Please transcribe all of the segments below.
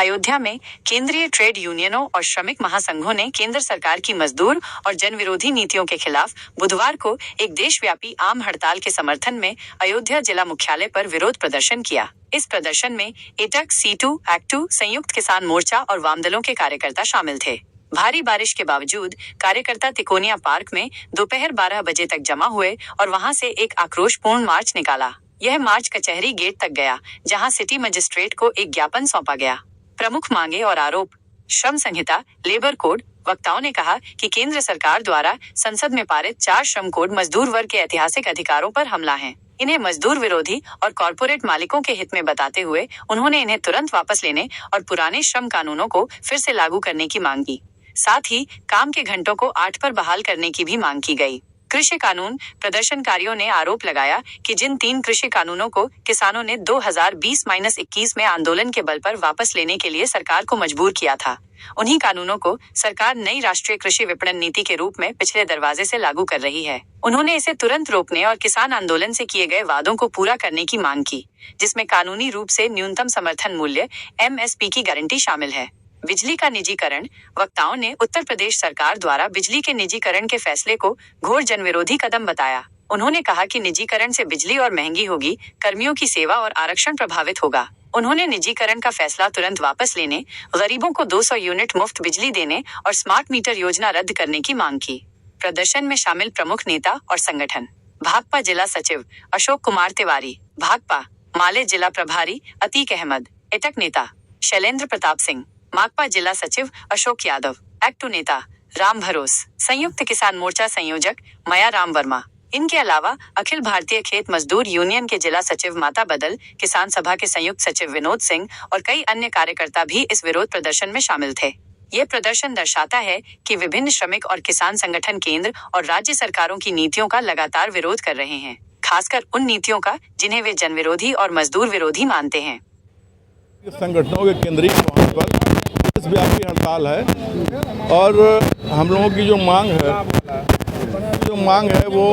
अयोध्या में केंद्रीय ट्रेड यूनियनों और श्रमिक महासंघों ने केंद्र सरकार की मजदूर और जनविरोधी नीतियों के खिलाफ बुधवार को एक देशव्यापी आम हड़ताल के समर्थन में अयोध्या जिला मुख्यालय पर विरोध प्रदर्शन किया। इस प्रदर्शन में एटक, सीटू, एक्टू, संयुक्त किसान मोर्चा और वामदलों के कार्यकर्ता शामिल थे। भारी बारिश के बावजूद कार्यकर्ता तिकोनिया पार्क में दोपहर 12 बजे तक जमा हुए और वहां से एक आक्रोशपूर्ण मार्च निकाला। यह मार्च कचहरी गेट तक गया, जहां सिटी मजिस्ट्रेट को एक ज्ञापन सौंपा गया। प्रमुख मांगे और आरोप: श्रम संहिता, लेबर कोड। वक्ताओं ने कहा कि केंद्र सरकार द्वारा संसद में पारित 4 श्रम कोड मजदूर वर्ग के ऐतिहासिक अधिकारों पर हमला है। इन्हें मजदूर विरोधी और कॉरपोरेट मालिकों के हित में बताते हुए उन्होंने इन्हें तुरंत वापस लेने और पुराने श्रम कानूनों को फिर से लागू करने की मांग की। साथ ही काम के घंटों को 8 पर बहाल करने की भी मांग की गई। कृषि कानून: प्रदर्शनकारियों ने आरोप लगाया कि जिन 3 कृषि कानूनों को किसानों ने 2020-21 में आंदोलन के बल पर वापस लेने के लिए सरकार को मजबूर किया था, उन्हीं कानूनों को सरकार नई राष्ट्रीय कृषि विपणन नीति के रूप में पिछले दरवाजे से लागू कर रही है। उन्होंने इसे तुरंत रोकने और किसान आंदोलन से किए गए वादों को पूरा करने की मांग की, जिसमें कानूनी रूप से न्यूनतम समर्थन मूल्य (MSP) की गारंटी शामिल है। बिजली का निजीकरण: वक्ताओं ने उत्तर प्रदेश सरकार द्वारा बिजली के निजीकरण के फैसले को घोर जनविरोधी कदम बताया। उन्होंने कहा कि निजीकरण से बिजली और महंगी होगी, कर्मियों की सेवा और आरक्षण प्रभावित होगा। उन्होंने निजीकरण का फैसला तुरंत वापस लेने, गरीबों को 200 यूनिट मुफ्त बिजली देने और स्मार्ट मीटर योजना रद्द करने की मांग की। प्रदर्शन में शामिल प्रमुख नेता और संगठन: भाकपा जिला सचिव अशोक कुमार तिवारी, भाकपा माले जिला प्रभारी अतीक अहमद, एटक नेता शैलेंद्र प्रताप सिंह, माकपा जिला सचिव अशोक यादव, एक्टू नेता राम भरोस, संयुक्त किसान मोर्चा संयोजक मया राम वर्मा। इनके अलावा अखिल भारतीय खेत मजदूर यूनियन के जिला सचिव माता बदल, किसान सभा के संयुक्त सचिव विनोद सिंह और कई अन्य कार्यकर्ता भी इस विरोध प्रदर्शन में शामिल थे। ये प्रदर्शन दर्शाता है कि विभिन्न श्रमिक और किसान संगठन केंद्र और राज्य सरकारों की नीतियों का लगातार विरोध कर रहे हैं, खासकर उन नीतियों का जिन्हें वे जनविरोधी और मजदूर विरोधी मानते हैं। संगठनों के केंद्रीय पर देशव्यापी हड़ताल है और हम लोगों की जो मांग है वो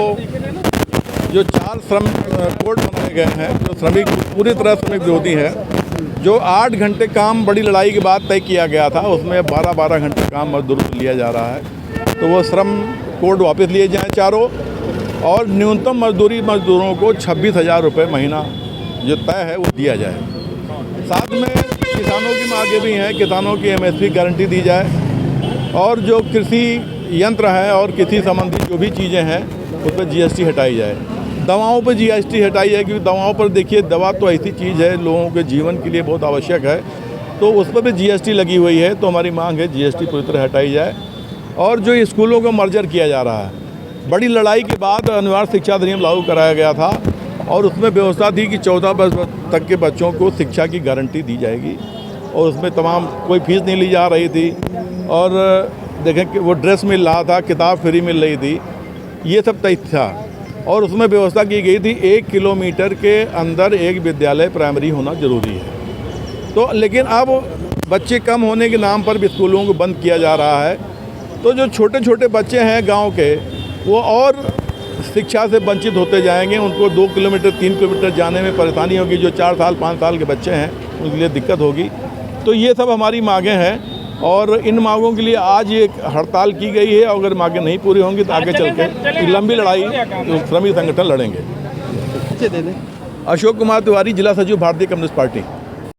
जो 4 श्रम कोड बनाए गए हैं, जो श्रमिक पूरी तरह श्रमिक विरोधी है। जो 8 घंटे काम बड़ी लड़ाई के बाद तय किया गया था, उसमें 12-12 घंटे काम मजदूरों से लिया जा रहा है। तो वो श्रम कोड वापस लिए जाएँ चारों, और न्यूनतम मजदूरी मजदूरों को 26,000 रुपये महीना जो तय है वो दिया जाए। साथ में किसानों की मांगे भी हैं, किसानों की MSP गारंटी दी जाए, और जो कृषि यंत्र है और कृषि संबंधी जो भी चीज़ें हैं उस पर GST हटाई जाए। दवाओं पर GST हटाई जाए, क्योंकि दवाओं पर देखिए, दवा तो ऐसी चीज़ है लोगों के जीवन के लिए बहुत आवश्यक है, तो उस पर भी GST लगी हुई है। तो हमारी मांग है GST पूरी तरह हटाई जाए। और जो स्कूलों को मर्जर किया जा रहा है, बड़ी लड़ाई के बाद अनिवार्य शिक्षा अधिनियम लागू कराया गया था और उसमें व्यवस्था थी कि 14 वर्ष तक के बच्चों को शिक्षा की गारंटी दी जाएगी, और उसमें तमाम कोई फीस नहीं ली जा रही थी, और देखें कि वो ड्रेस मिल रहा था, किताब फ्री मिल रही थी, ये सब तय था। और उसमें व्यवस्था की गई थी 1 किलोमीटर के अंदर एक विद्यालय प्राइमरी होना ज़रूरी है। तो लेकिन अब बच्चे कम होने के नाम पर भी स्कूलों को बंद किया जा रहा है। तो जो छोटे छोटे बच्चे हैं गाँव के, वो और शिक्षा से वंचित होते जाएंगे। उनको 2 किलोमीटर 3 किलोमीटर जाने में परेशानी होगी। जो 4 साल 5 साल के बच्चे हैं उनके लिए दिक्कत होगी। तो ये सब हमारी मांगें हैं, और इन मांगों के लिए आज ये हड़ताल की गई है। अगर मांगें नहीं पूरी होंगी तो आगे चल के लंबी लड़ाई श्रमिक संगठन लड़ेंगे। अशोक कुमार तिवारी, जिला सचिव भारतीय कम्युनिस्ट पार्टी।